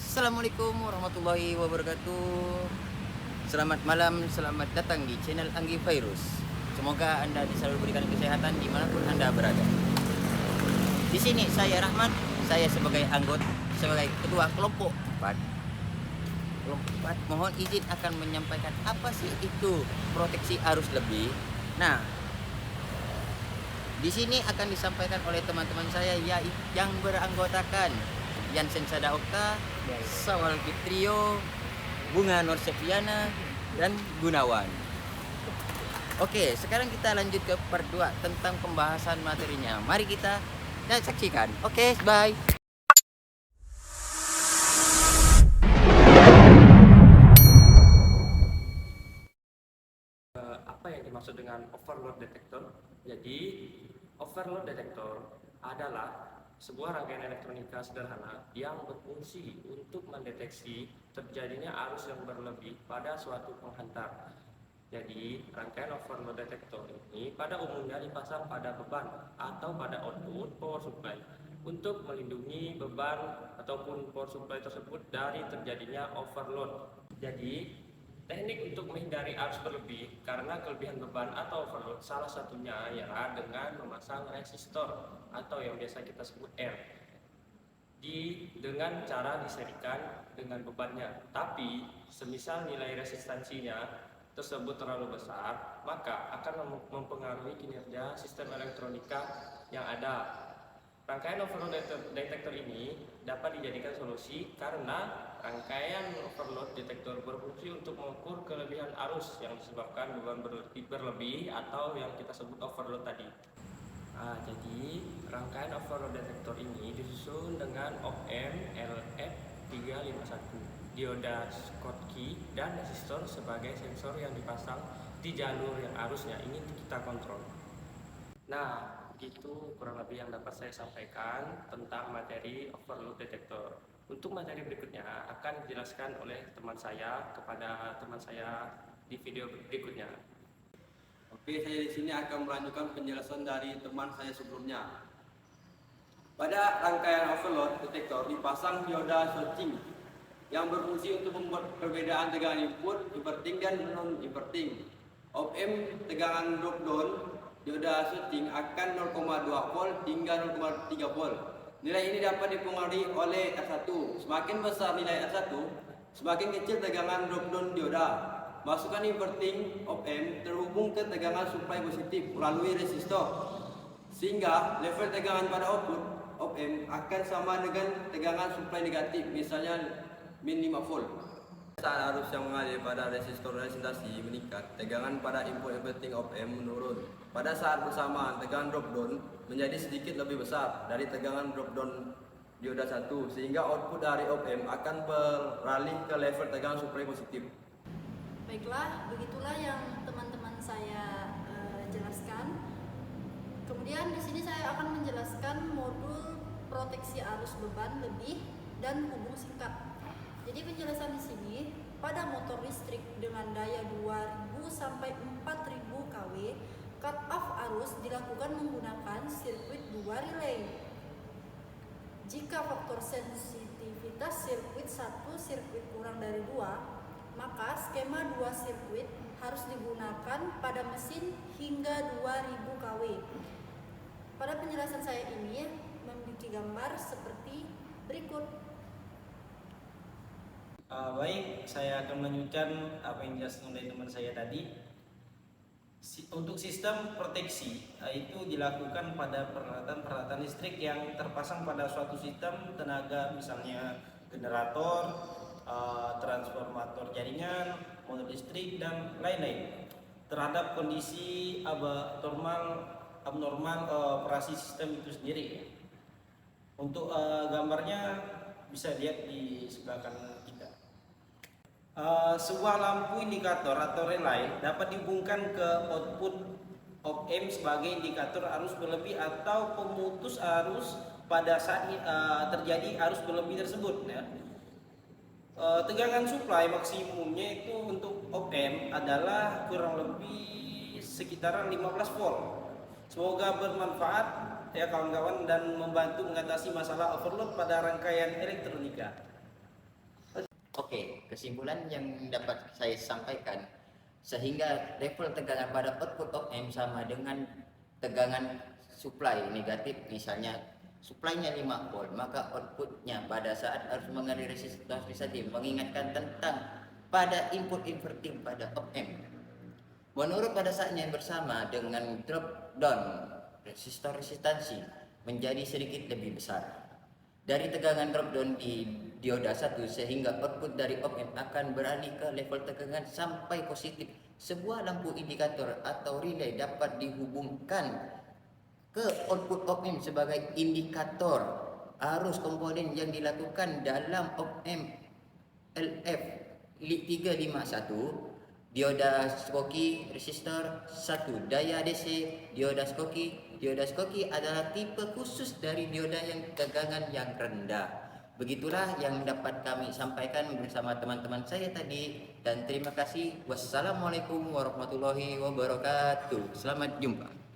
Assalamualaikum warahmatullahi wabarakatuh. Selamat malam, selamat datang di channel Anggi Virus. Semoga Anda selalu diberikan kesehatan dimanapun Anda berada. Di sini saya Rahmat, saya sebagai anggota, sebagai ketua kelompok 4. Kelompok 4 mohon izin akan menyampaikan apa sih itu proteksi arus lebih. Nah, di sini akan disampaikan oleh teman-teman saya yang beranggotakan Yansen Sadaokta, Sawal Fitrio, Bunga Norsepiana, dan Gunawan. Oke, sekarang kita lanjut ke part 2 tentang pembahasan materinya. Mari kita saksikan. Oke, bye. Apa yang dimaksud dengan overload detector? Jadi, overload detector adalah sebuah rangkaian elektronika sederhana yang berfungsi untuk mendeteksi terjadinya arus yang berlebih pada suatu penghantar. Jadi, rangkaian overload detector ini pada umumnya dipasang pada beban atau pada output power supply untuk melindungi beban ataupun power supply tersebut dari terjadinya overload. Jadi, teknik untuk menghindari arus berlebih karena kelebihan beban atau overload salah satunya ialah dengan memasang resistor atau yang biasa kita sebut R dengan cara diserikan dengan bebannya. Tapi semisal nilai resistansinya tersebut terlalu besar, maka akan mempengaruhi kinerja sistem elektronika yang ada. Rangkaian overload detector ini dapat dijadikan solusi karena rangkaian overload detector berfungsi untuk mengukur kelebihan arus yang disebabkan beban berlebih atau yang kita sebut overload tadi. Jadi rangkaian overload detector ini disusun dengan op-amp LF351, dioda Schottky, dan resistor sebagai sensor yang dipasang di jalur yang arusnya ingin kita kontrol. Nah, itu kurang lebih yang dapat saya sampaikan tentang materi overload detector. Untuk materi berikutnya akan dijelaskan oleh teman saya kepada teman saya di video berikutnya. Oke, saya di sini akan melanjutkan penjelasan dari teman saya sebelumnya. Pada rangkaian overload detector dipasang dioda Schottky yang berfungsi untuk membuat perbedaan tegangan input, inverting dan non-inverting. Op-amp tegangan drop down dioda Schottky akan 0,2 volt hingga 0,3 volt. Nilai ini dapat dipengaruhi oleh R1. Semakin besar nilai R1, semakin kecil tegangan drop down dioda. Masukan inverting op-amp terhubung ke tegangan supply positif melalui resistor, sehingga level tegangan pada output op-amp akan sama dengan tegangan supply negatif, misalnya min 5 volt. Saat arus yang mengalir pada resistor resistasi meningkat, tegangan pada input inverting op-amp menurun. Pada saat bersamaan, tegangan drop down menjadi sedikit lebih besar dari tegangan drop down dioda 1, sehingga output dari op-amp akan beralih ke level tegangan supply positif. Baiklah, begitulah yang teman-teman saya jelaskan. Kemudian di sini saya akan menjelaskan modul proteksi arus beban lebih dan hubung singkat. Jadi penjelasan di sini, pada motor listrik dengan daya 2000 sampai 4000 kW, cut off arus dilakukan menggunakan sirkuit 2 relay. Jika faktor sensitivitas sirkuit 1 sirkuit kurang dari 2, maka skema 2 sirkuit harus digunakan pada mesin hingga 2000 kW. Pada penjelasan saya ini memiliki gambar seperti berikut. Baik, saya akan melanjutkan apa yang dijelaskan oleh teman saya tadi. Untuk sistem proteksi itu dilakukan pada peralatan listrik yang terpasang pada suatu sistem tenaga, misalnya generator transformator jaringan, motor listrik dan lain-lain terhadap kondisi abnormal operasi sistem itu sendiri. Untuk gambarnya bisa lihat di sebelah kanan kita. Sebuah lampu indikator atau relay dapat dihubungkan ke output op-amp sebagai indikator arus berlebih atau pemutus arus pada saat terjadi arus berlebih tersebut. Ya. Tegangan supply maksimumnya itu untuk op-amp adalah kurang lebih sekitaran 15 volt. Semoga bermanfaat ya kawan-kawan dan membantu mengatasi masalah overload pada rangkaian elektronika. Oke, kesimpulan yang dapat saya sampaikan, sehingga level tegangan pada output op-amp sama dengan tegangan supply negatif. Misalnya supply-nya 5 volt, maka outputnya pada saat harus mengaliri resistance positif mengingatkan tentang pada input inverting pada op-amp. Menurut pada saatnya yang bersama dengan drop down resistansi menjadi sedikit lebih besar. Dari tegangan drop down di dioda 1 sehingga output dari op-amp akan beralih ke level tegangan sampai positif. Sebuah lampu indikator atau relay dapat dihubungkan ke output op-amp sebagai indikator arus komponen yang dilakukan dalam op-amp LF351, dioda Schottky resistor 1, daya DC dioda Schottky. Dioda Schottky adalah tipe khusus dari dioda yang tegangan yang rendah. Begitulah yang dapat kami sampaikan bersama teman-teman saya tadi, dan terima kasih. Wassalamualaikum warahmatullahi wabarakatuh. Selamat jumpa.